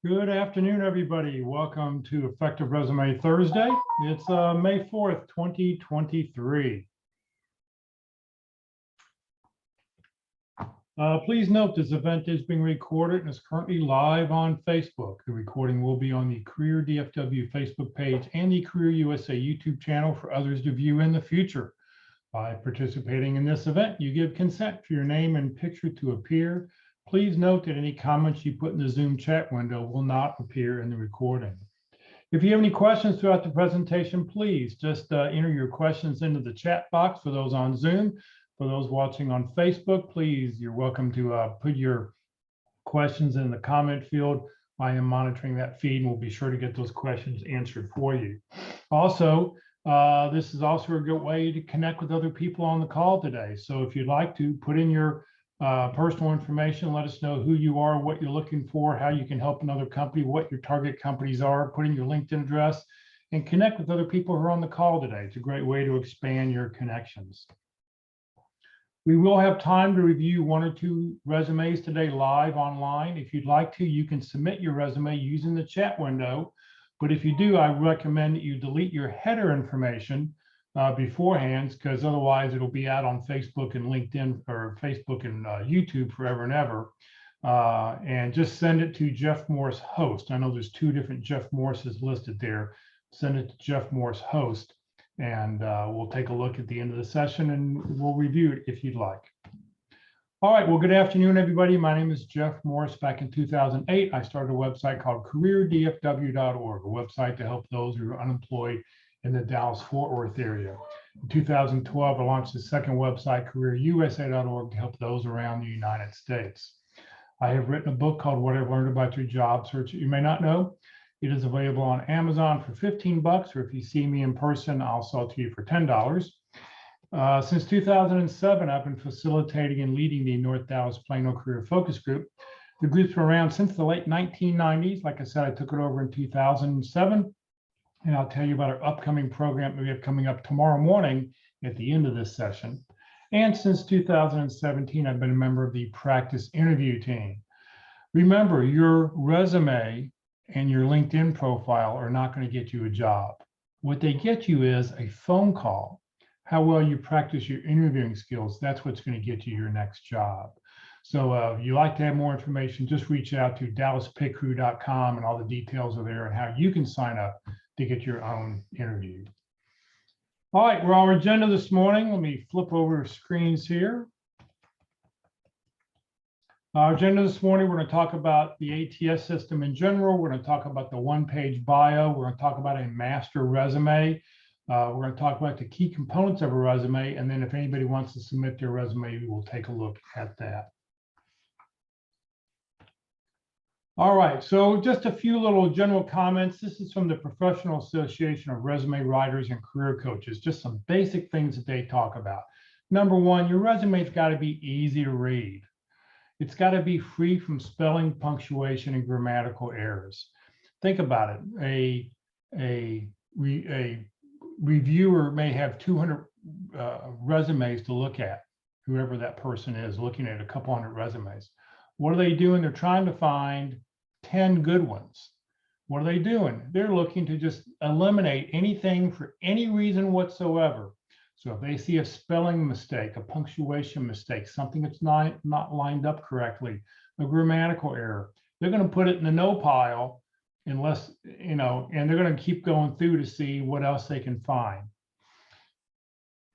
Good afternoon, everybody. Welcome to Effective Resume Thursday. It's May 4th, 2023. Please note this event is being recorded and is currently live on Facebook. The recording will be on the Career DFW Facebook page and the Career USA YouTube channel for others to view in the future. By participating in this event, you give consent for your name and picture to appear. Please note that any comments you put in the Zoom chat window will not appear in the recording. If you have any questions throughout the presentation, please just enter your questions into the chat box for those on Zoom. For those watching on Facebook, please, you're welcome to put your questions in the comment field. I am monitoring that feed and we'll be sure to get those questions answered for you. Also, this is also a good way to connect with other people on the call today. So if you'd like to put in your personal information, let us know who you are, what you're looking for, how you can help another company, what your target companies are, put in your LinkedIn address, and connect with other people who are on the call today. It's a great way to expand your connections. We will have time to review one or two resumes today live online. If you'd like to, you can submit your resume using the chat window. But if you do, I recommend that you delete your header information beforehand, because otherwise it'll be out on Facebook and LinkedIn or Facebook and YouTube forever and ever. And just send it to Jeff Morris Host. I know there's two different Jeff Morrises listed there. Send it to Jeff Morris Host, and we'll take a look at the end of the session and we'll review it if you'd like. All right, well, good afternoon, everybody. My name is Jeff Morris. Back in 2008, I started a website called careerdfw.org, a website to help those who are unemployed in the Dallas-Fort Worth area. In 2012, I launched the second website, careerusa.org, to help those around the United States. I have written a book called What I've Learned About Your Job Search That You May Not Know. It is available on Amazon for 15 bucks, or if you see me in person, I'll sell it to you for $10. Since 2007, I've been facilitating and leading the North Dallas Plano Career Focus Group. The group's been around since the late 1990s. Like I said, I took it over in 2007. And I'll tell you about our upcoming program that we have coming up tomorrow morning at the end of this session. And since 2017, I've been a member of the practice interview team. Remember, your resume and your LinkedIn profile are not going to get you a job. What they get you is a phone call. How well you practice your interviewing skills, that's what's going to get you your next job. So if you'd like to have more information, just reach out to dallaspaycrew.com, and all the details are there and how you can sign up to get your own interview. All right, we're on our agenda this morning. Let me flip over screens here. Our agenda this morning, we're going to talk about the ATS system in general. We're going to talk about the one-page bio. We're going to talk about a master resume. We're going to talk about the key components of a resume. And then if anybody wants to submit their resume, we will take a look at that. All right, so just a few little general comments. This is from the Professional Association of Resume Writers and Career Coaches, just some basic things that they talk about. Number one, your resume's got to be easy to read. It's got to be free from spelling, punctuation, and grammatical errors. Think about it. A reviewer may have 200 resumes to look at, whoever that person is, looking at a couple hundred resumes. What are they doing? They're trying to find 10 good ones. What are they doing? They're looking to just eliminate anything for any reason whatsoever. So if they see a spelling mistake, a punctuation mistake, something that's not lined up correctly, a grammatical error, they're going to put it in the no pile unless, and they're going to keep going through to see what else they can find.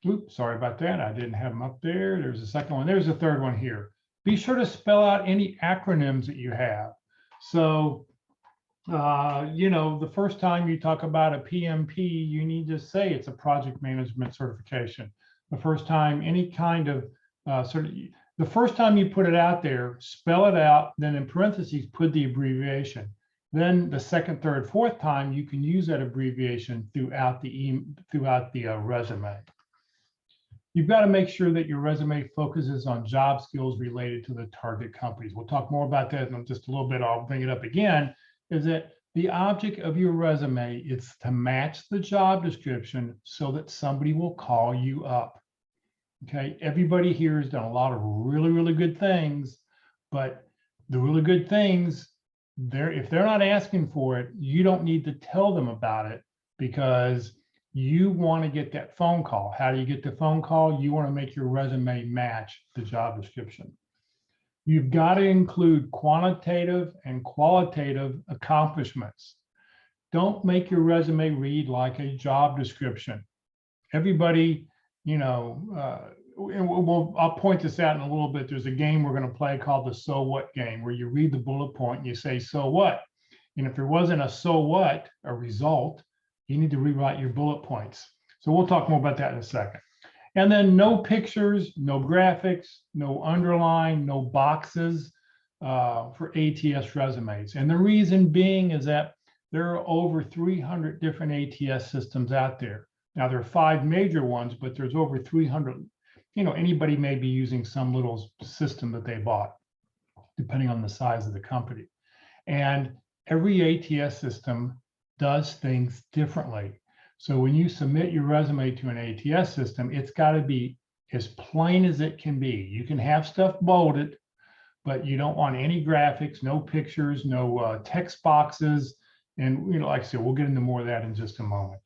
Oops, sorry about that. I didn't have them up there. There's a second one. There's a third one here. Be sure to spell out any acronyms that you have. So, the first time you talk about a PMP, you need to say it's a project management certification. The first time any kind of the first time you put it out there, spell it out, then in parentheses, put the abbreviation. Then the second, third, fourth time, you can use that abbreviation throughout the resume. You've got to make sure that your resume focuses on job skills related to the target companies. We'll talk more about that in just a little bit. I'll bring it up again, is that the object of your resume is to match the job description so that somebody will call you up. Okay, everybody here has done a lot of really, really good things, but the really good things if they're not asking for it, you don't need to tell them about it, because you want to get that phone call. How do you get the phone call? You want to make your resume match the job description. You've got to include quantitative and qualitative accomplishments. Don't make your resume read like a job description. Everybody, I'll point this out in a little bit. There's a game we're going to play called the So What game, where you read the bullet point and you say, so what? And if there wasn't a so what, a result, you need to rewrite your bullet points. So we'll talk more about that in a second. And then no pictures, no graphics, no underline, no boxes for ATS resumes. And the reason being is that there are over 300 different ATS systems out there. Now, there are 5 major ones, but there's over 300. Anybody may be using some little system that they bought, depending on the size of the company. And every ATS system does things differently. So when you submit your resume to an ATS system, it's got to be as plain as it can be. You can have stuff bolded, but you don't want any graphics, no pictures, no text boxes. And like I said, we'll get into more of that in just a moment.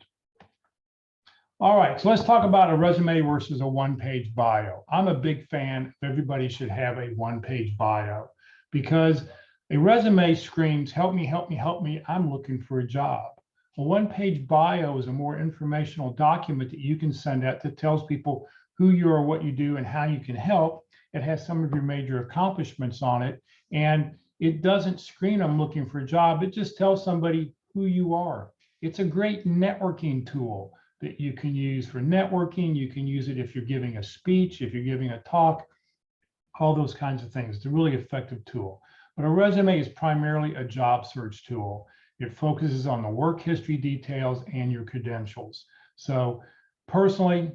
All right, so let's talk about a resume versus a one-page bio. I'm a big fan of everybody should have a one-page bio, because a resume screams, help me, help me, help me, I'm looking for a job. A one-page bio is a more informational document that you can send out that tells people who you are, what you do, and how you can help. It has some of your major accomplishments on it, and it doesn't scream, I'm looking for a job. It just tells somebody who you are. It's a great networking tool that you can use for networking. You can use it if you're giving a speech, if you're giving a talk, all those kinds of things. It's a really effective tool. But a resume is primarily a job search tool. It focuses on the work history details and your credentials. So personally,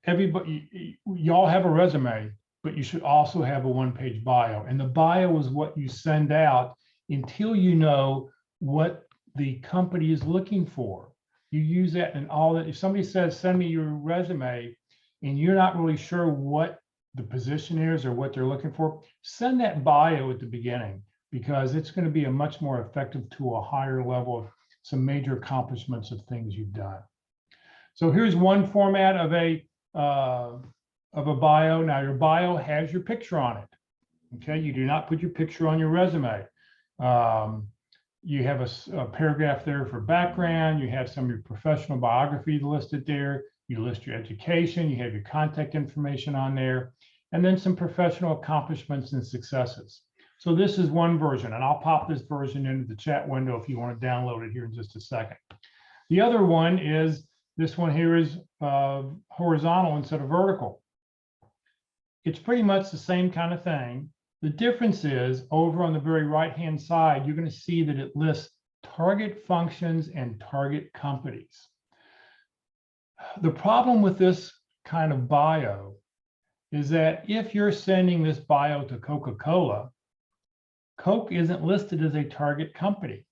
y'all have a resume, but you should also have a one-page bio. And the bio is what you send out until you know what the company is looking for. You use that in all that. If somebody says, send me your resume, and you're not really sure what the position is or what they're looking for, send that bio at the beginning, because it's going to be a much more effective tool, a higher level of some major accomplishments of things you've done. So here's one format of a bio. Now, your bio has your picture on it. Okay, you do not put your picture on your resume. You have a paragraph there for background. You have some of your professional biography listed there. You list your education. You have your contact information on there, and then some professional accomplishments and successes. So this is one version, and I'll pop this version into the chat window if you want to download it here in just a second. The other one is, this one here is horizontal instead of vertical. It's pretty much the same kind of thing. The difference is, over on the very right-hand side, you're going to see that it lists target functions and target companies. The problem with this kind of bio is that if you're sending this bio to Coca-Cola, Coke isn't listed as a target company.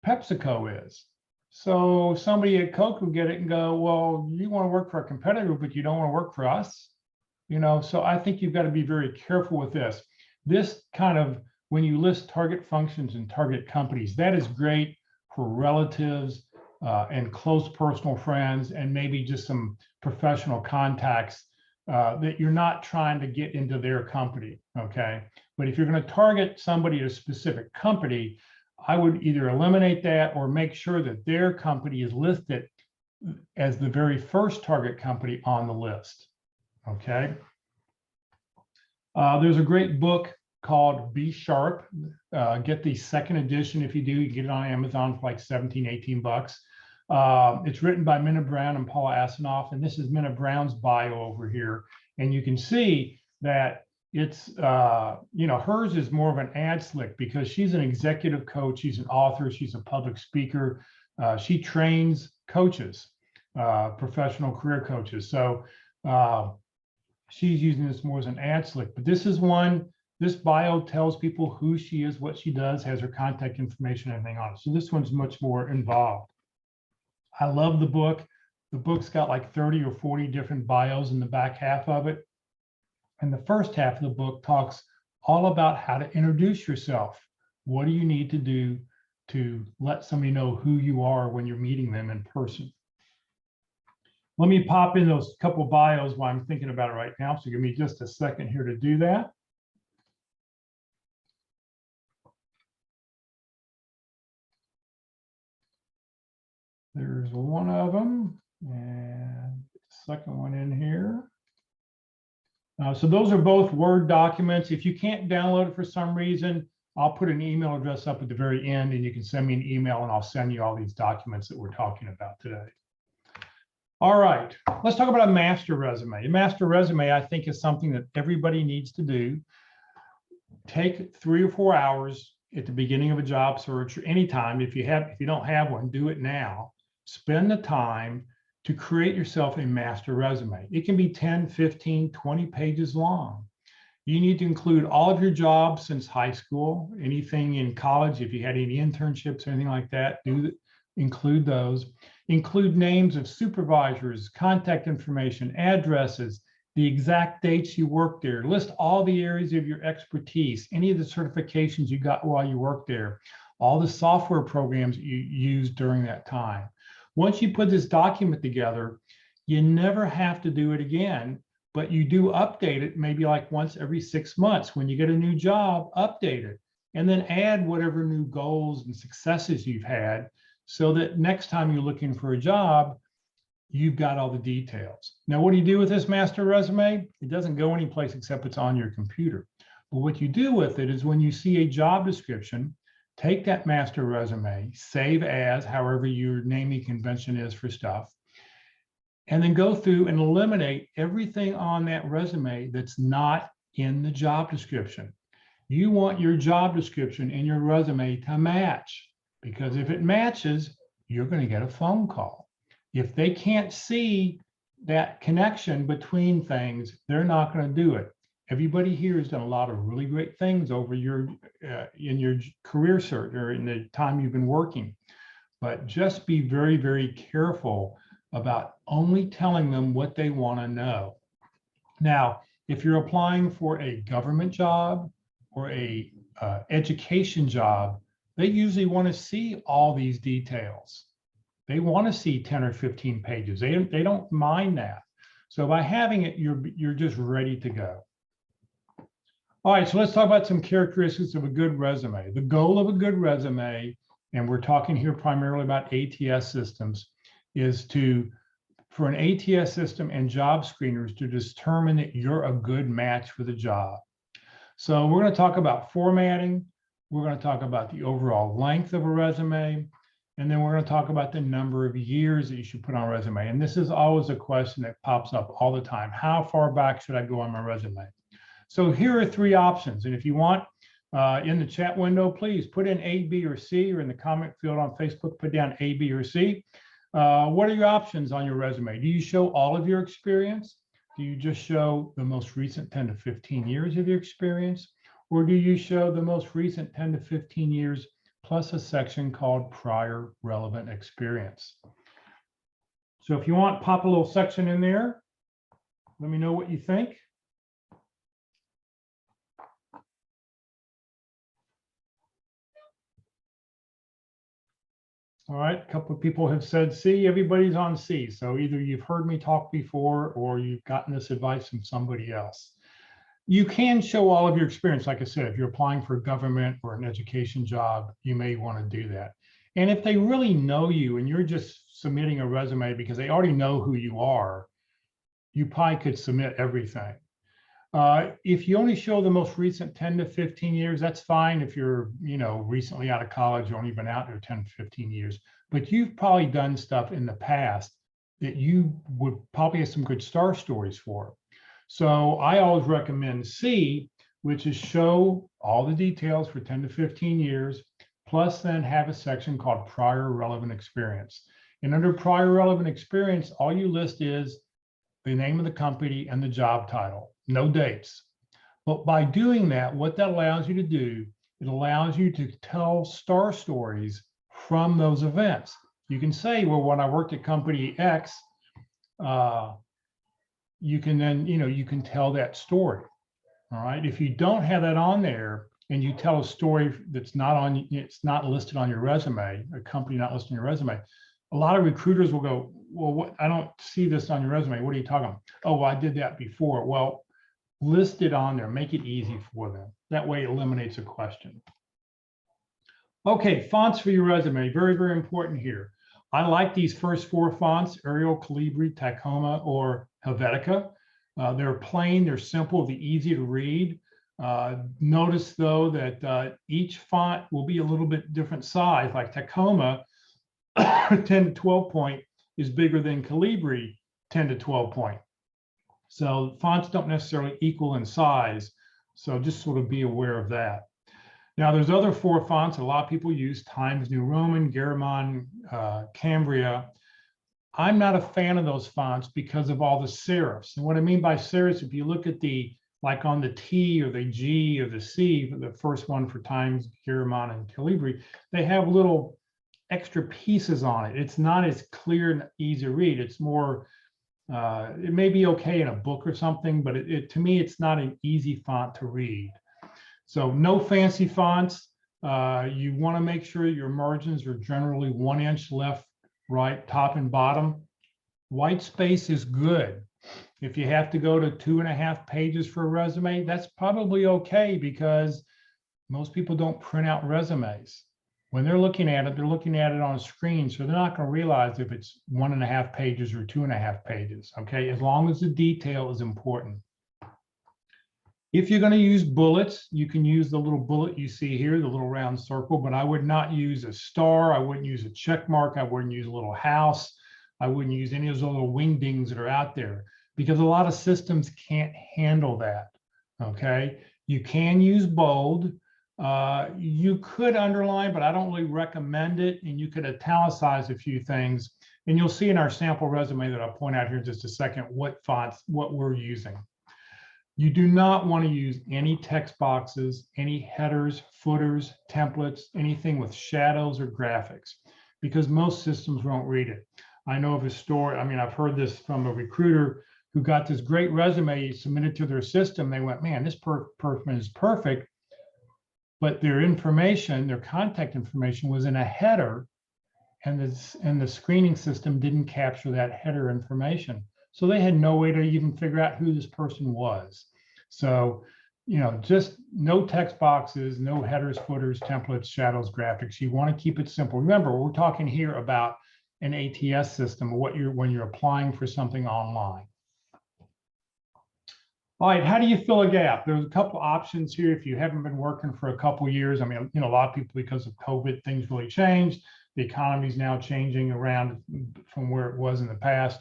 PepsiCo is. So somebody at Coke will get it and go, well, you want to work for a competitor, but you don't want to work for us. So I think you've got to be very careful with this. This kind of, when you list target functions and target companies, that is great for relatives and close personal friends, and maybe just some professional contacts that you're not trying to get into their company, okay? But if you're going to target somebody at a specific company, I would either eliminate that or make sure that their company is listed as the very first target company on the list, okay? There's a great book called Be Sharp. Get the second edition if you do. You can get it on Amazon for like 17, 18 bucks. It's written by Minna Brown and Paula Asanoff, and this is Minna Brown's bio over here. And you can see that it's, hers is more of an ad slick, because she's an executive coach, she's an author, she's a public speaker. She trains coaches, professional career coaches. So she's using this more as an ad slick. But this is one, this bio tells people who she is, what she does, has her contact information, everything on it. So this one's much more involved. I love the book. The book's got like 30 or 40 different bios in the back half of it. And the first half of the book talks all about how to introduce yourself. What do you need to do to let somebody know who you are when you're meeting them in person? Let me pop in those couple bios while I'm thinking about it right now. So give me just a second here to do that. There's one of them, and the second one in here. So those are both Word documents. If you can't download it for some reason, I'll put an email address up at the very end, and you can send me an email and I'll send you all these documents that we're talking about today. All right, let's talk about a master resume. A master resume, I think, is something that everybody needs to do. Take 3 or 4 hours at the beginning of a job search, or anytime. If you don't have one, do it now. Spend the time to create yourself a master resume. It can be 10, 15, 20 pages long. You need to include all of your jobs since high school, anything in college, if you had any internships or anything like that, include those. Include names of supervisors, contact information, addresses, the exact dates you worked there. List all the areas of your expertise, any of the certifications you got while you worked there, all the software programs you used during that time. Once you put this document together, you never have to do it again, but you do update it maybe like once every 6 months. When you get a new job, update it, and then add whatever new goals and successes you've had, so that next time you're looking for a job, you've got all the details. Now, what do you do with this master resume? It doesn't go anyplace except it's on your computer. But what you do with it is when you see a job description, take that master resume, save as, however your naming convention is for stuff, and then go through and eliminate everything on that resume that's not in the job description. You want your job description and your resume to match, because if it matches, you're going to get a phone call. If they can't see that connection between things, they're not going to do it. Everybody here has done a lot of really great things over in your career search or in the time you've been working, but just be very, very careful about only telling them what they want to know. Now, if you're applying for a government job or a education job, they usually want to see all these details. They want to see 10 or 15 pages. They don't mind that. So by having it, you're just ready to go. All right, so let's talk about some characteristics of a good resume. The goal of a good resume, and we're talking here primarily about ATS systems, is for an ATS system and job screeners to determine that you're a good match for the job. So we're going to talk about formatting. We're going to talk about the overall length of a resume. And then we're going to talk about the number of years that you should put on a resume. And this is always a question that pops up all the time. How far back should I go on my resume? So here are 3 options. And if you want, in the chat window, please put in A, B, or C, or in the comment field on Facebook, put down A, B, or C. What are your options on your resume? Do you show all of your experience? Do you just show the most recent 10 to 15 years of your experience? Or do you show the most recent 10 to 15 years plus a section called prior relevant experience? So if you want, pop a little section in there. Let me know what you think. All right, a couple of people have said C. Everybody's on C. So either you've heard me talk before or you've gotten this advice from somebody else. You can show all of your experience. Like I said, if you're applying for a government or an education job, you may want to do that. And if they really know you and you're just submitting a resume because they already know who you are, you probably could submit everything. If you only show the most recent 10 to 15 years, that's fine. If you're, recently out of college, you've only been out there 10 to 15 years, but you've probably done stuff in the past that you would probably have some good star stories for. So I always recommend C, which is show all the details for 10 to 15 years, plus then have a section called prior relevant experience. And under prior relevant experience, all you list is the name of the company and the job title, no dates. But by doing that, what that allows you to do, it allows you to tell star stories from those events. You can say, well, when I worked at company X, you can then, you can tell that story. All right. If you don't have that on there and you tell a story that's not on, it's not listed on your resume, a company not listed on your resume, a lot of recruiters will go, well, what, I don't see this on your resume. What are you talking about? Oh, well, I did that before. Well, list it on there, make it easy for them. That way it eliminates a question. Okay, fonts for your resume, very, very important here. I like these first 4 fonts, Arial, Calibri, Tacoma, or Helvetica. They're plain, they're simple, they're easy to read. Notice though that each font will be a little bit different size, like Tacoma 10 to 12 point is bigger than Calibri 10 to 12 point. So fonts don't necessarily equal in size. So just sort of be aware of that. Now there's other 4 fonts a lot of people use, Times New Roman, Garamond, Cambria. I'm not a fan of those fonts because of all the serifs. And what I mean by serifs, if you look at the, like on the T or the G or the C, the first one for Times, Garamond, and Calibri, they have little extra pieces on it. It's not as clear and easy to read. It's more, it may be okay in a book or something, but to me, it's not an easy font to read. So no fancy fonts. You want to make sure your margins are generally 1 inch left, right, top and bottom. White space is good. If you have to go to 2.5 pages for a resume, that's probably okay because most people don't print out resumes. When they're looking at it on a screen, so they're not going to realize if it's 1.5 pages or 2.5 pages, okay? As long as the detail is important. If you're going to use bullets, you can use the little bullet you see here, the little round circle, but I would not use a star. I wouldn't use a check mark. I wouldn't use a little house. I wouldn't use any of those little wingdings that are out there because a lot of systems can't handle that, okay? You can use bold. You could underline, but I don't really recommend it. And you could italicize a few things. And you'll see in our sample resume that I'll point out here in just a second what fonts, what we're using. You do not want to use any text boxes, any headers, footers, templates, anything with shadows or graphics, because most systems won't read it. I know of a story, I mean, I've heard this from a recruiter who got this great resume submitted to their system. They went, man, this person is perfect, but their information, their contact information was in a header, and the screening system didn't capture that header information. So they had no way to even figure out who this person was. So, you know, just no text boxes, no headers, footers, templates, shadows, graphics. You want to keep it simple. Remember, we're talking here about an ATS system, when you're applying for something online. All right, how do you fill a gap? There's a couple options here if you haven't been working for a couple of years. I mean, you know, a lot of people, because of COVID, things really changed. The economy is now changing around from where it was in the past.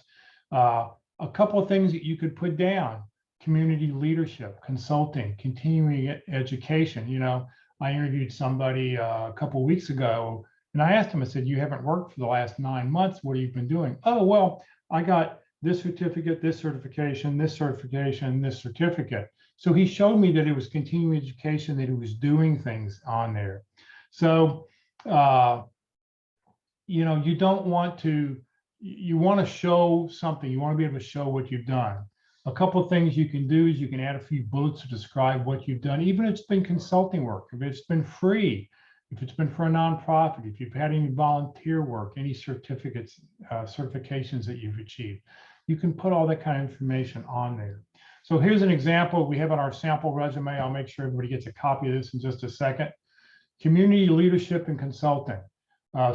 A couple of things that you could put down: community leadership, consulting, continuing education. You know, I interviewed somebody a couple of weeks ago, and I asked him, I said, you haven't worked for the last 9 months. What have you been doing? Oh, well, I got this certificate, this certification, this certification, this certificate. So he showed me that it was continuing education, that he was doing things on there. So, you know, you don't want to, you want to show something. You want to be able to show what you've done. A couple of things you can do is you can add a few bullets to describe what you've done, even if it's been consulting work, if it's been free, if it's been for a nonprofit, if you've had any volunteer work, any certificates, certifications that you've achieved. You can put all that kind of information on there. So here's an example we have on our sample resume. I'll make sure everybody gets a copy of this in just a second. Community leadership and consulting.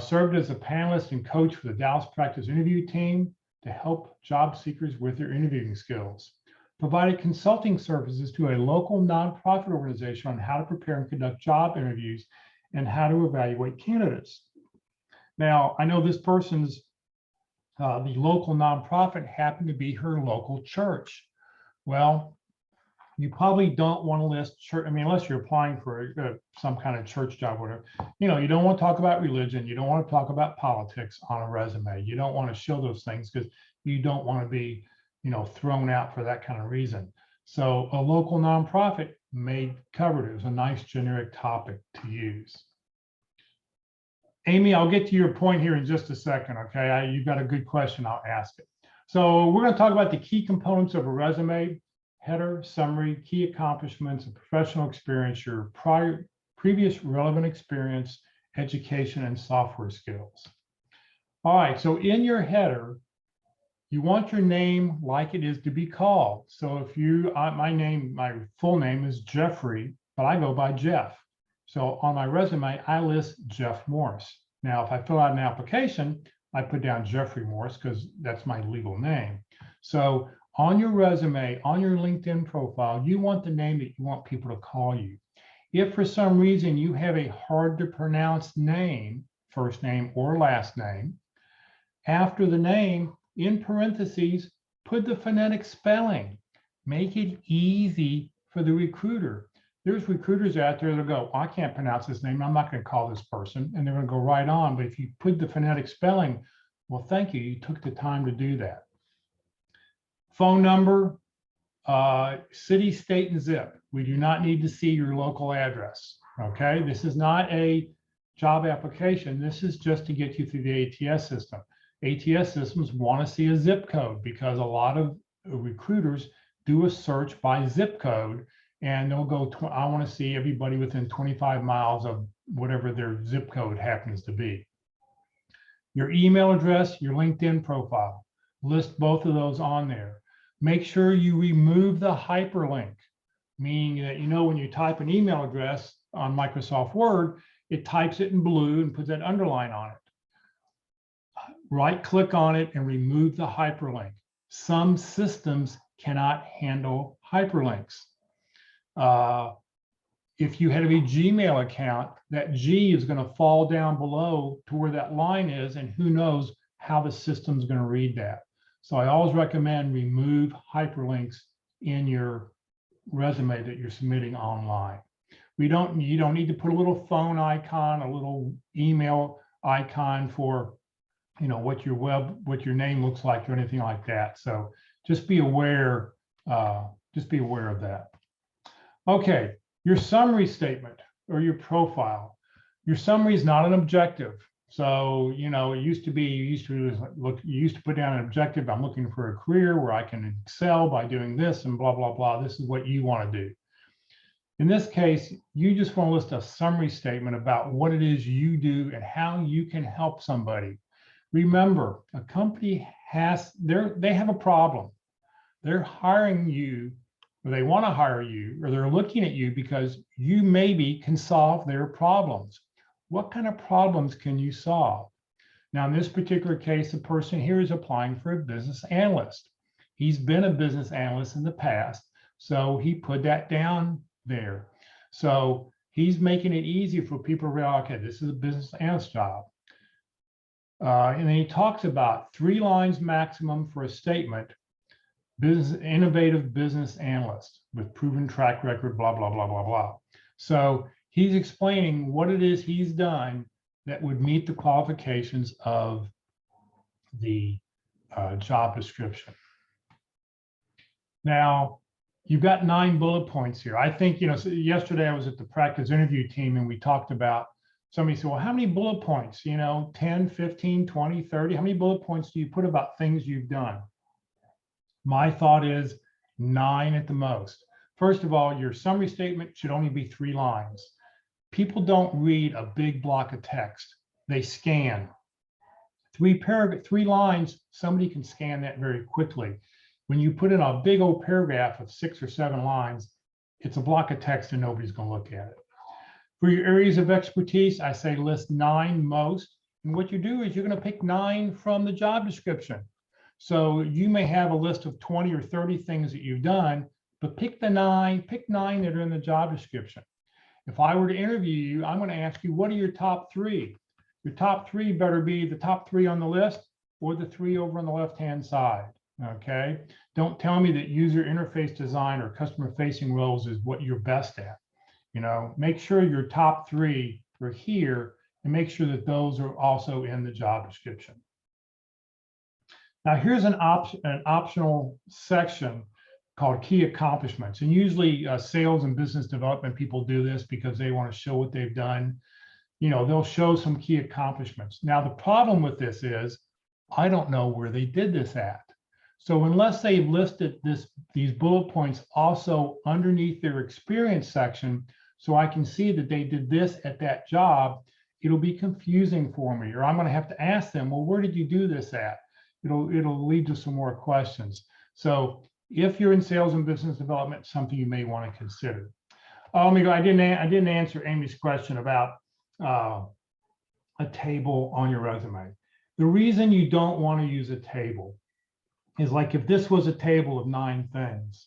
Served as a panelist and coach for the Dallas Practice interview team to help job seekers with their interviewing skills. Provided consulting services to a local nonprofit organization on how to prepare and conduct job interviews and how to evaluate candidates. Now, I know this person's, the local nonprofit happened to be her local church. Well, you probably don't want to list church. I mean, unless you're applying for some kind of church job, or whatever. You know, you don't want to talk about religion. You don't want to talk about politics on a resume. You don't want to show those things because you don't want to be, you know, thrown out for that kind of reason. So a local nonprofit may cover it. It was a nice generic topic to use. Amy, I'll get to your point here in just a second, okay? You've got a good question, I'll ask it. So we're going to talk about the key components of a resume, header, summary, key accomplishments, and professional experience, your previous relevant experience, education, and software skills. All right, so in your header, you want your name like it is to be called. So if my full name is Jeffrey, but I go by Jeff. So on my resume, I list Jeff Morris. Now, if I fill out an application, I put down Jeffrey Morris because that's my legal name. So on your resume, on your LinkedIn profile, you want the name that you want people to call you. If for some reason you have a hard to pronounce name, first name or last name, after the name, in parentheses, put the phonetic spelling. Make it easy for the recruiter. There's recruiters out there that go, I can't pronounce this name. I'm not going to call this person. And they're going to go right on. But if you put the phonetic spelling, well, thank you. You took the time to do that. Phone number, city, state, and zip. We do not need to see your local address. Okay. This is not a job application. This is just to get you through the ATS system. ATS systems want to see a zip code because a lot of recruiters do a search by zip code. And they'll go, I want to see everybody within 25 miles of whatever their zip code happens to be. Your email address, your LinkedIn profile, list both of those on there. Make sure you remove the hyperlink, meaning that, when you type an email address on Microsoft Word, it types it in blue and puts that underline on it. Right click on it and remove the hyperlink. Some systems cannot handle hyperlinks. If you have a Gmail account, that G is going to fall down below to where that line is, and who knows how the system's going to read that. So I always recommend remove hyperlinks in your resume that you're submitting online. You don't need to put a little phone icon, a little email icon for what your name looks like or anything like that. So just be aware of that. Okay, your summary statement or your profile. Your summary is not an objective. So, it used to be, you used to put down an objective. I'm looking for a career where I can excel by doing this and blah, blah, blah. This is what you want to do. In this case, you just want to list a summary statement about what it is you do and how you can help somebody. Remember, a company they have a problem. They're hiring you, or they want to hire you, or they're looking at you because you maybe can solve their problems. What kind of problems can you solve? Now, in this particular case, the person here is applying for a business analyst. He's been a business analyst in the past, so he put that down there. So he's making it easy for people to realize, okay, this is a business analyst job. And then he talks about 3 lines maximum for a statement, innovative business analyst with proven track record, blah, blah, blah, blah, blah. So he's explaining what it is he's done that would meet the qualifications of the job description. Now, you've got 9 bullet points here. I think, so yesterday I was at the practice interview team and we talked about, somebody said, well, how many bullet points, 10, 15, 20, 30, how many bullet points do you put about things you've done? My thought is 9 at the most. First of all, your summary statement should only be 3 lines. People don't read a big block of text. They scan. 3 lines, somebody can scan that very quickly. When you put in a big old paragraph of 6 or 7 lines, it's a block of text and nobody's going to look at it. For your areas of expertise, I say list 9 most. And what you do is you're going to pick 9 from the job description. So you may have a list of 20 or 30 things that you've done, but pick 9 that are in the job description. If I were to interview you, I'm going to ask you, what are your top 3? Your top 3 better be the top 3 on the list or the 3 over on the left-hand side. Okay. Don't tell me that user interface design or customer facing roles is what you're best at. Make sure your top 3 are here and make sure that those are also in the job description. Now, here's an optional section called key accomplishments. And usually sales and business development people do this because they want to show what they've done. They'll show some key accomplishments. Now, the problem with this is I don't know where they did this at. So unless they've listed these bullet points also underneath their experience section, so I can see that they did this at that job, it'll be confusing for me, or I'm going to have to ask them, well, where did you do this at? It'll lead to some more questions. So if you're in sales and business development, something you may want to consider. Oh, let me go. I didn't answer Amy's question about a table on your resume. The reason you don't want to use a table is, like, if this was a table of 9 things,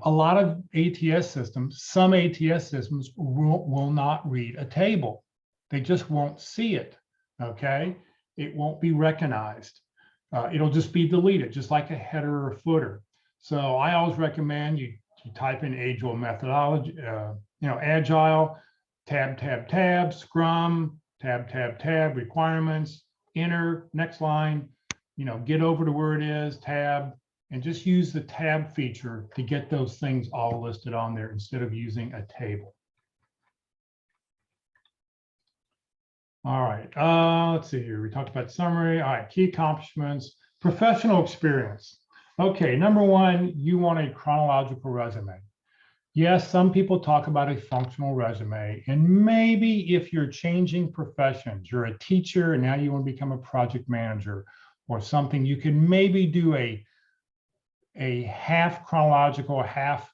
a lot of ATS systems, some ATS systems will not read a table. They just won't see it, okay? It won't be recognized. It'll just be deleted, just like a header or footer. So I always recommend you type in Agile methodology, Agile, tab, Scrum, tab, requirements, enter, next line, get over to where it is, tab, and just use the tab feature to get those things all listed on there instead of using a table. All right, let's see here. We talked about summary. All right, key accomplishments, professional experience. Okay, number 1, you want a chronological resume. Yes, some people talk about a functional resume, and maybe if you're changing professions, you're a teacher and now you want to become a project manager or something, you can maybe do a half chronological, half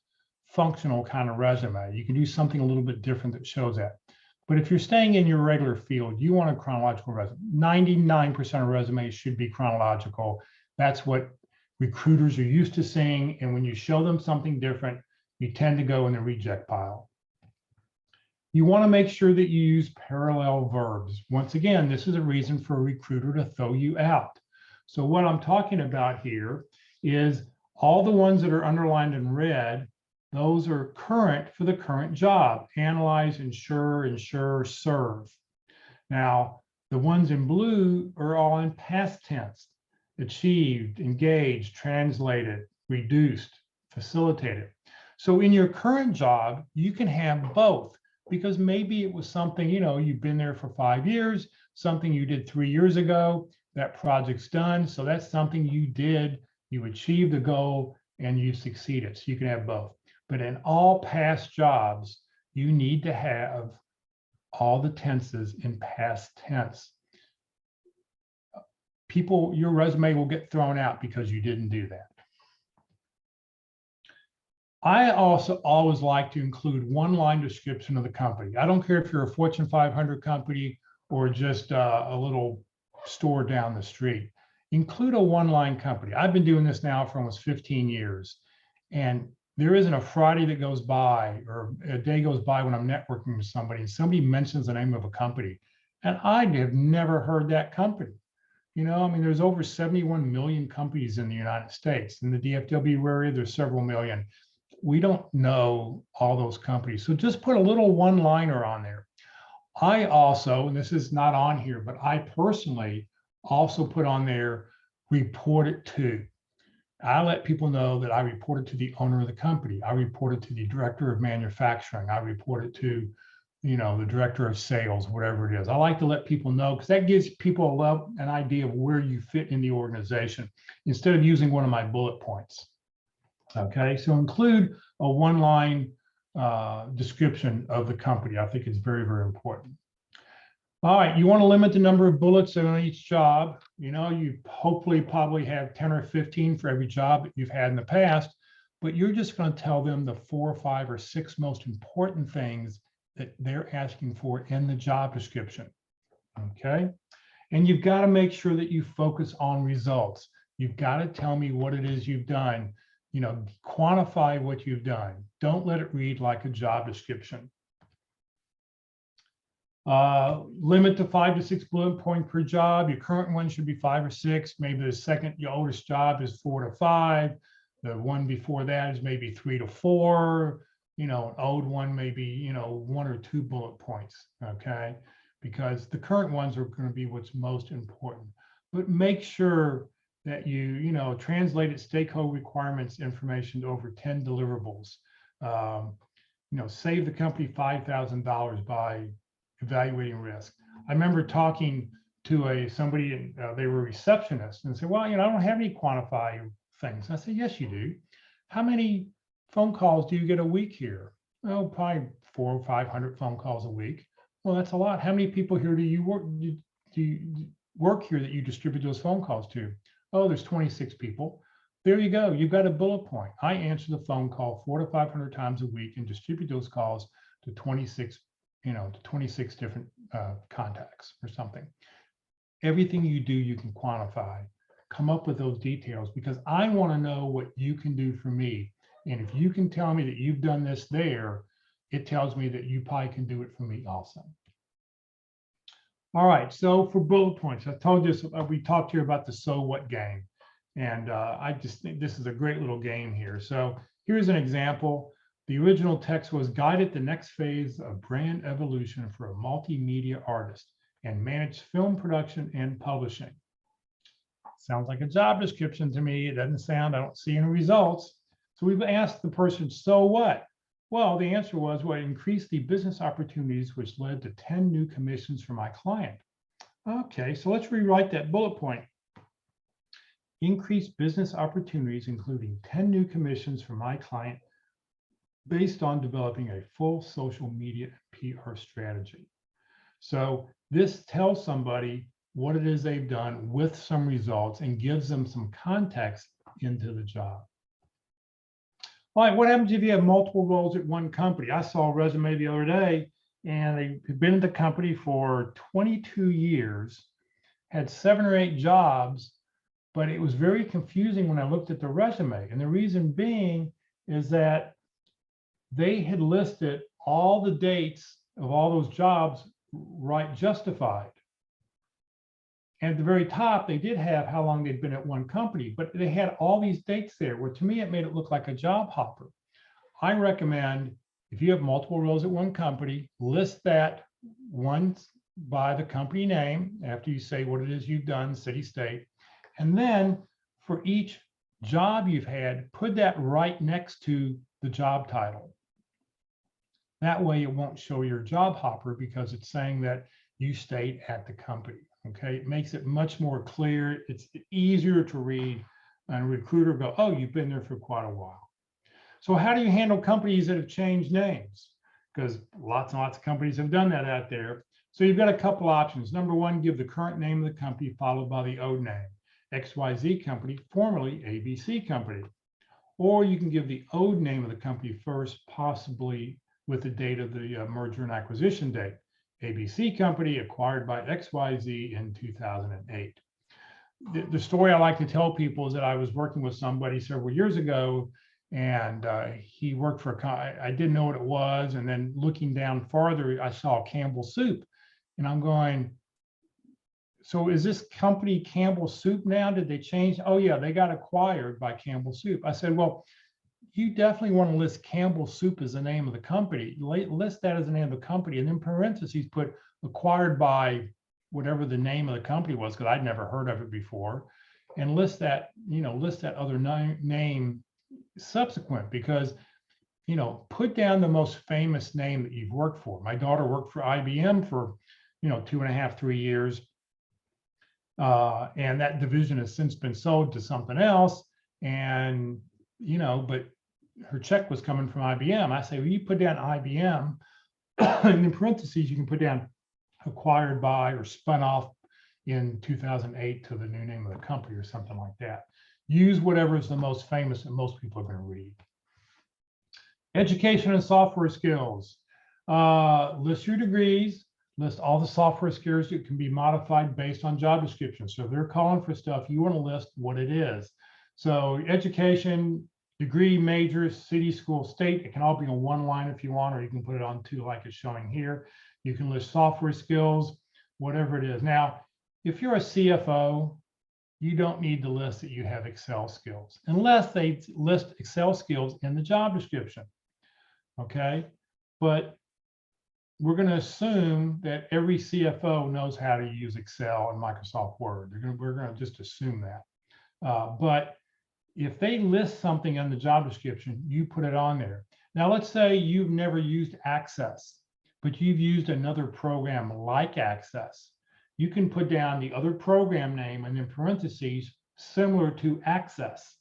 functional kind of resume. You can do something a little bit different that shows that. But if you're staying in your regular field, you want a chronological resume. 99% of resumes should be chronological. That's what recruiters are used to seeing. And when you show them something different, you tend to go in the reject pile. You want to make sure that you use parallel verbs. Once again, this is a reason for a recruiter to throw you out. So what I'm talking about here is all the ones that are underlined in red, those are current for the current job. Analyze, ensure, serve. Now, the ones in blue are all in past tense. Achieved, engaged, translated, reduced, facilitated. So in your current job, you can have both, because maybe it was something, you've been there for 5 years, something you did 3 years ago, that project's done. So that's something you did, you achieved the goal and you succeeded. So you can have both. But in all past jobs, you need to have all the tenses in past tense. Your resume will get thrown out because you didn't do that. I also always like to include one-line description of the company. I don't care if you're a Fortune 500 company or just a little store down the street. Include a one-line company. I've been doing this now for almost 15 years, and there isn't a Friday that goes by or a day goes by when I'm networking with somebody and somebody mentions the name of a company, and I have never heard that company. There's over 71 million companies in the United States. In the DFW area, there's several million. We don't know all those companies. So just put a little one-liner on there. I also, and this is not on here, but I personally also put on there, report it to. I let people know that I reported to the owner of the company. I reported to the director of manufacturing. I reported to, the director of sales, whatever it is. I like to let people know, because that gives people an idea of where you fit in the organization instead of using one of my bullet points. Okay, so include a one-line description of the company. I think it's very, very important. All right, you want to limit the number of bullets on each job. You hopefully probably have 10 or 15 for every job that you've had in the past, but you're just going to tell them the 4 or 5 or 6 most important things that they're asking for in the job description. Okay, and you've got to make sure that you focus on results. You've got to tell me what it is you've done. Quantify what you've done. Don't let it read like a job description. Limit to 5 to 6 bullet points per job. Your current one should be 5 or 6. Maybe your oldest job is 4 to 5. The one before that is maybe 3 to 4. An old one maybe 1 or 2 bullet points. Okay, because the current ones are going to be what's most important. But make sure that you translated stakeholder requirements information to over 10 deliverables. Save the company $5,000 by evaluating risk. I remember talking to somebody, and they were a receptionist, and said, well, I don't have any quantify things. I said, yes, you do. How many phone calls do you get a week here? Oh, probably 400 or 500 phone calls a week. Well, that's a lot. How many people here do you work here that you distribute those phone calls to? Oh, there's 26 people. There you go. You've got a bullet point. I answer the phone call 400 to 500 times a week and distribute those calls to 26, to 26 different contacts or something. Everything you do, you can quantify. Come up with those details, because I want to know what you can do for me. And if you can tell me that you've done this there, it tells me that you probably can do it for me also. All right, so for bullet points, I told you, we talked here about the so what game. And I just think this is a great little game here. So here's an example. The original text was guided the next phase of brand evolution for a multimedia artist and managed film production and publishing. Sounds like a job description to me. It doesn't sound, I don't see any results. So we've asked the person, so what? Well, the answer was, well, it increased the business opportunities, which led to 10 new commissions for my client. Okay, so let's rewrite that bullet point. Increased business opportunities, including 10 new commissions for my client, based on developing a full social media and PR strategy. So this tells somebody what it is they've done with some results and gives them some context into the job. All right, what happens if you have multiple roles at one company? I saw a resume the other day, and they've been at the company for 22 years, had 7 or 8 jobs, but it was very confusing when I looked at the resume. And the reason being is that they had listed all the dates of all those jobs right justified. And at the very top, they did have how long they'd been at one company, but they had all these dates there, where to me, it made it look like a job hopper. I recommend, if you have multiple roles at one company, list that once by the company name, after you say what it is you've done, city, state. And then for each job you've had, put that right next to the job title. That way it won't show your job hopper, because it's saying that you stayed at the company. Okay, it makes it much more clear. It's easier to read, and a recruiter go, oh, you've been there for quite a while. So how do you handle companies that have changed names? Because lots and lots of companies have done that out there. So you've got a couple options. Number one, give the current name of the company followed by the old name. XYZ Company, formerly ABC Company. Or you can give the old name of the company first, possibly with the date of the merger and acquisition date. ABC Company acquired by XYZ in 2008. The story I like to tell people is that I was working with somebody several years ago, and he worked for I didn't know what it was. And then looking down farther, I saw Campbell Soup, and I'm going, so is this company Campbell Soup now? Did they change? Oh yeah, they got acquired by Campbell Soup. I said, well, you definitely want to list Campbell Soup as the name of the company. List that as the name of the company, and in parentheses put acquired by whatever the name of the company was, because I'd never heard of it before, and list that, list that other name subsequent, because, put down the most famous name that you've worked for. My daughter worked for IBM for, 2.5, 3 years. And that division has since been sold to something else. And, but her check was coming from IBM. I say, well, you put down IBM, and in parentheses, you can put down acquired by or spun off in 2008 to the new name of the company or something like that. Use whatever is the most famous that most people are going to read. Education and software skills. List your degrees, list all the software skills that can be modified based on job descriptions. So if they're calling for stuff, you want to list what it is. So education, degree, major, city, school, state, it can all be on one line if you want, or you can put it on 2 like it's showing here. You can list software skills, whatever it is. Now, if you're a CFO, you don't need to list that you have Excel skills, unless they list Excel skills in the job description, okay? But we're going to assume that every CFO knows how to use Excel and Microsoft Word. We're going to just assume that. But if they list something in the job description, you put it on there. Now, let's say you've never used Access, but you've used another program like Access. you can put down the other program name and then parentheses similar to Access.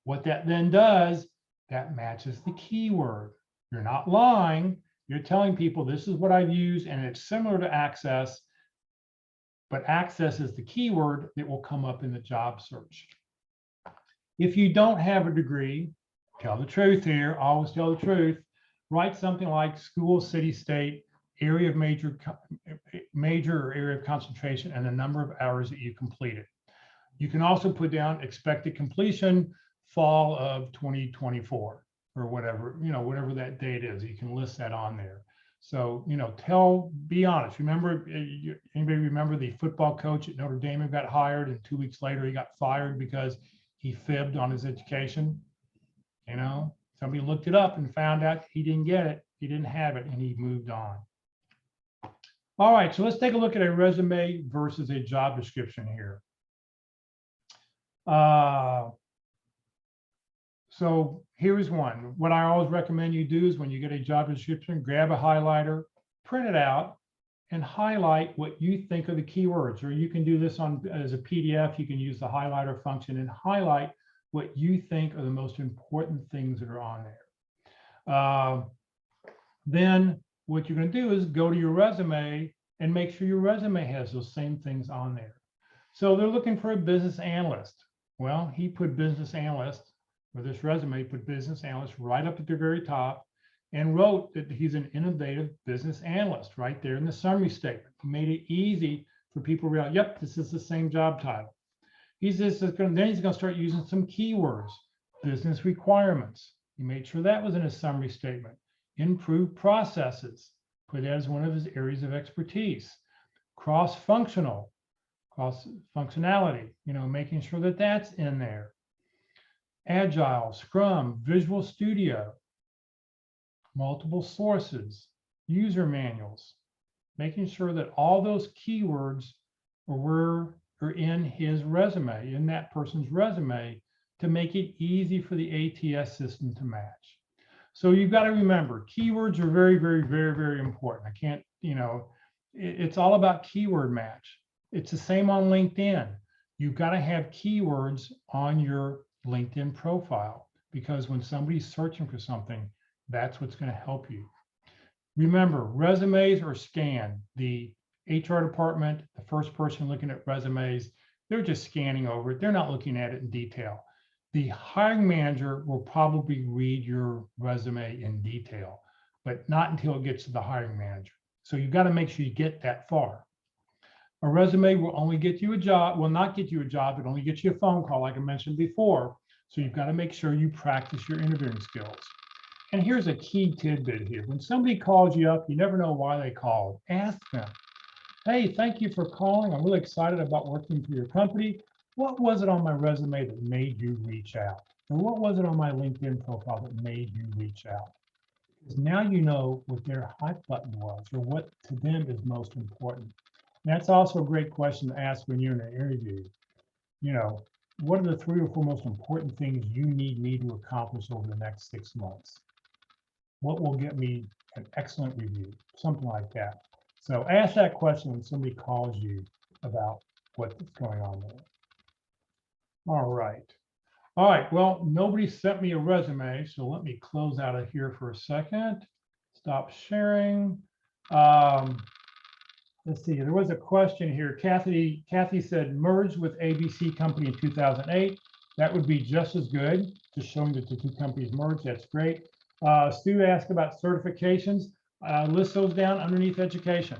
What that then does, that matches the keyword. You're not lying. You're telling people this is what I've used and it's similar to Access, but Access is the keyword that will come up in the job search. If you don't have a degree, tell the truth here, always tell the truth. Write something like school, city, state, area of major or area of concentration, and the number of hours that you completed. You can also put down expected completion, fall of 2024, or whatever, whatever that date is. You can list that on there. So, be honest. Remember, anybody remember the football coach at Notre Dame who got hired and 2 weeks later he got fired because he fibbed on his education? Somebody looked it up and found out he didn't get it. He didn't have it and he moved on. All right, so let's take a look at a resume versus a job description here. So here's one. What I always recommend you do is when you get a job description, grab a highlighter, print it out, and highlight what you think are the keywords. Or you can do this as a PDF. You can use the highlighter function and highlight what you think are the most important things that are on there. Then what you're going to do is go to your resume and make sure your resume has those same things on there. So they're looking for a business analyst. Well, he put business analyst, or this resume put business analyst right up at the very top and wrote that he's an innovative business analyst right there in the summary statement. He made it easy for people to realize, yep, this is the same job title. Then he's going to start using some keywords, business requirements. He made sure that was in his summary statement. Improved processes, put that as one of his areas of expertise. Cross-functionality, making sure that that's in there. Agile, Scrum, Visual Studio, multiple sources, user manuals, making sure that all those keywords are in his resume, in that person's resume, to make it easy for the ATS system to match. So you've got to remember, keywords are very, very, very, very important. I can't, it's all about keyword match. It's the same on LinkedIn. You've got to have keywords on your LinkedIn profile, because when somebody's searching for something, that's what's going to help you. Remember, resumes are scanned. The HR department, the first person looking at resumes, they're just scanning over it. They're not looking at it in detail. The hiring manager will probably read your resume in detail, but not until it gets to the hiring manager. So you've got to make sure you get that far. A resume will only get you a job, will not get you a job, it only gets you a phone call, like I mentioned before. So you've got to make sure you practice your interviewing skills. And here's a key tidbit here. When somebody calls you up, you never know why they called. Ask them, hey, thank you for calling. I'm really excited about working for your company. What was it on my resume that made you reach out? Or what was it on my LinkedIn profile that made you reach out? Because now you know what their hot button was, or what to them is most important. And that's also a great question to ask when you're in an interview. What are the 3 or 4 most important things you need me to accomplish over the next 6 months? What will get me an excellent review? Something like that. So ask that question when somebody calls you about what's going on there. All right. Well, nobody sent me a resume, so let me close out of here for a second. Stop sharing. Let's see, there was a question here. Kathy said, merged with ABC company in 2008. That would be just as good, just showing that the 2 companies merged. That's great. Stu asked about certifications. List those down underneath education.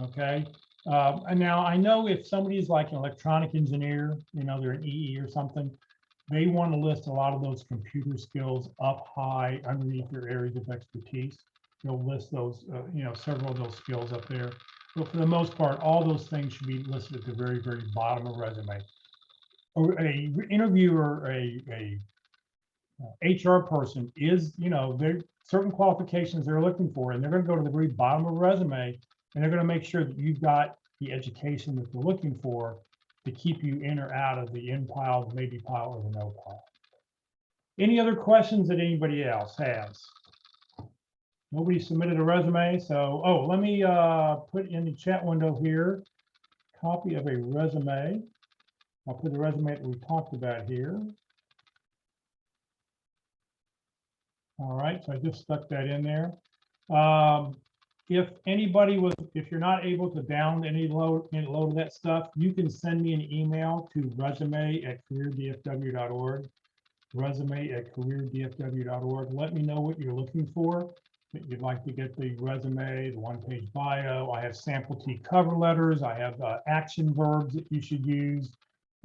Okay. And now I know if somebody's like an electronic engineer, they're an EE or something, they want to list a lot of those computer skills up high underneath their areas of expertise. They'll list those, several of those skills up there. But for the most part, all those things should be listed at the very, very bottom of a resume. A interviewer, a HR person is, there certain qualifications they're looking for, and they're going to go to the very bottom of a resume, and they're going to make sure that you've got the education that they're looking for to keep you in or out of the in pile, the maybe pile, or the no pile. Any other questions that anybody else has? Nobody submitted a resume, so let me put in the chat window here copy of a resume. I'll put the resume that we talked about here. All right, so I just stuck that in there. If you're not able to load that stuff, you can send me an email to resume@careerdfw.org, resume@careerdfw.org. Let me know what you're looking for. That you'd like to get the resume, the one-page bio. I have sample T cover letters. I have action verbs that you should use,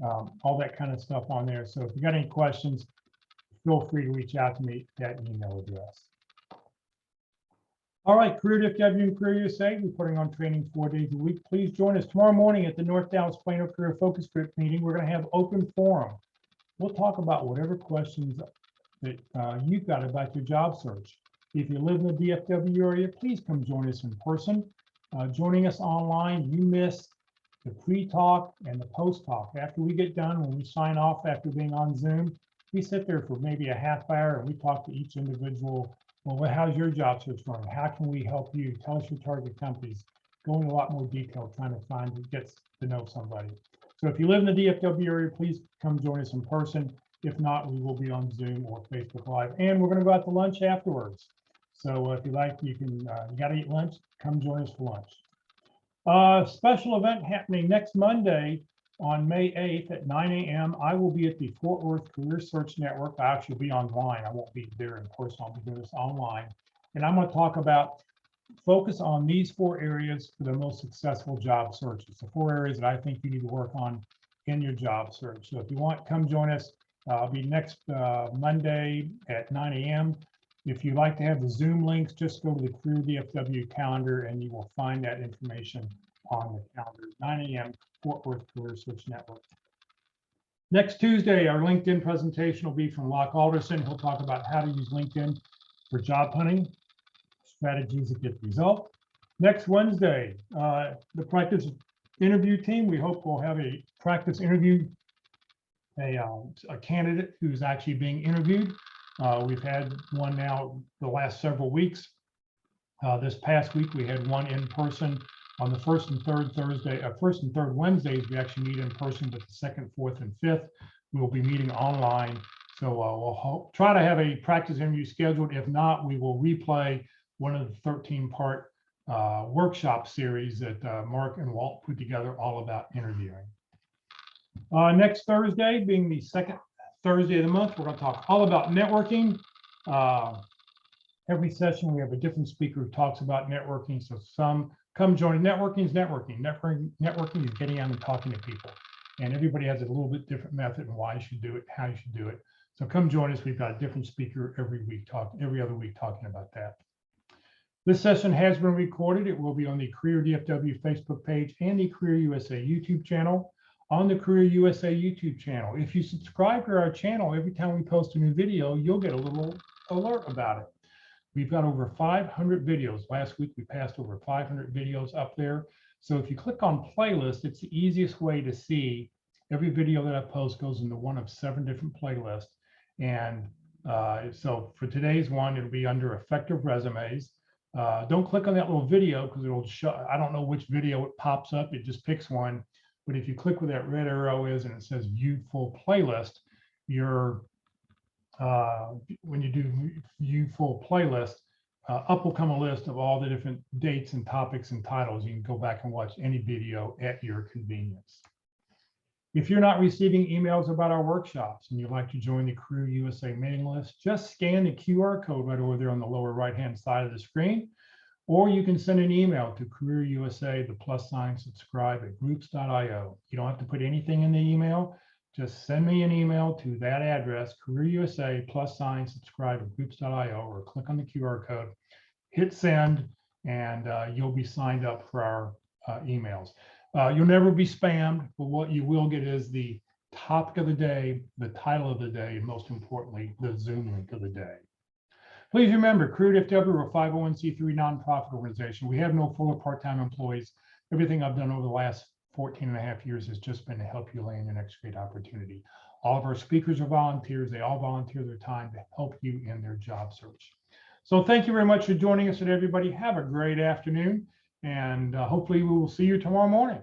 all that kind of stuff on there. So if you got any questions, feel free to reach out to me at that email address. All right, Career DFW and Career USA, reporting on training 4 days a week. Please join us tomorrow morning at the North Dallas Plano Career Focus Group meeting. We're going to have open forum. We'll talk about whatever questions that you've got about your job search. If you live in the DFW area, please come join us in person. Joining us online, you miss the pre-talk and the post-talk. After we get done, when we sign off after being on Zoom, we sit there for maybe a half hour and we talk to each individual. Well, how's your job search going? How can we help you? Tell us your target companies. Go into a lot more detail trying to get to know somebody. So if you live in the DFW area, please come join us in person. If not, we will be on Zoom or Facebook Live. And we're going to go out to lunch afterwards. So if you like, you got to eat lunch, come join us for lunch. Special event happening next Monday on May 8th at 9 a.m. I will be at the Fort Worth Career Search Network. I actually be online. I won't be there in person. I'll be doing this online. And I'm going to talk about focus on these 4 areas for the most successful job searches. The 4 areas that I think you need to work on in your job search. So if you want, come join us. I'll be next Monday at 9 a.m. If you'd like to have the Zoom links, just go to the Career DFW calendar and you will find that information on the calendar. 9 a.m. Fort Worth Career Search Network. Next Tuesday, our LinkedIn presentation will be from Locke Alderson. He'll talk about how to use LinkedIn for job hunting, strategies that get results. Next Wednesday, the practice interview team, we hope we'll have a practice interview, a candidate who's actually being interviewed. We've had one now the last several weeks. This past week, we had one in person. On the first and third Wednesdays, we actually meet in person, but the second, fourth, and fifth, we will be meeting online. So we'll try to have a practice interview scheduled. If not, we will replay one of the 13-part workshop series that Mark and Walt put together all about interviewing. Next Thursday, being the second Thursday of the month, we're going to talk all about networking. Every session, we have a different speaker who talks about networking. So some come join. Networking is networking. Networking is getting out and talking to people. And everybody has a little bit different method and why you should do it, how you should do it. So come join us. We've got a different speaker every other week talking about that. This session has been recorded. It will be on the Career DFW Facebook page and the Career USA YouTube channel. On the Career USA YouTube channel, if you subscribe to our channel, every time we post a new video, you'll get a little alert about it. We've got over 500 videos. Last week, we passed over 500 videos up there. So if you click on playlist, it's the easiest way to see every video that I post goes into one of 7 different playlists. And so for today's one, it'll be under effective resumes. Don't click on that little video because it'll show, I don't know which video it pops up. It just picks one. But if you click where that red arrow is and it says view full playlist, when you do view full playlist, up will come a list of all the different dates and topics and titles. You can go back and watch any video at your convenience. If you're not receiving emails about our workshops and you'd like to join the Career USA mailing list, just scan the QR code right over there on the lower right-hand side of the screen, or you can send an email to Career USA, the +subscribe at groups.io. You don't have to put anything in the email. Just send me an email to that address, Career USA, +subscribe at groups.io, or click on the QR code, hit send, and you'll be signed up for our emails. You'll never be spammed, but what you will get is the topic of the day, the title of the day, and most importantly, the Zoom link of the day. Please remember, Career DFW, we're a 501c3 nonprofit organization. We have no full or part-time employees. Everything I've done over the last 14.5 years has just been to help you land your next great opportunity. All of our speakers are volunteers. They all volunteer their time to help you in their job search. So thank you very much for joining us, and everybody have a great afternoon. And hopefully we will see you tomorrow morning.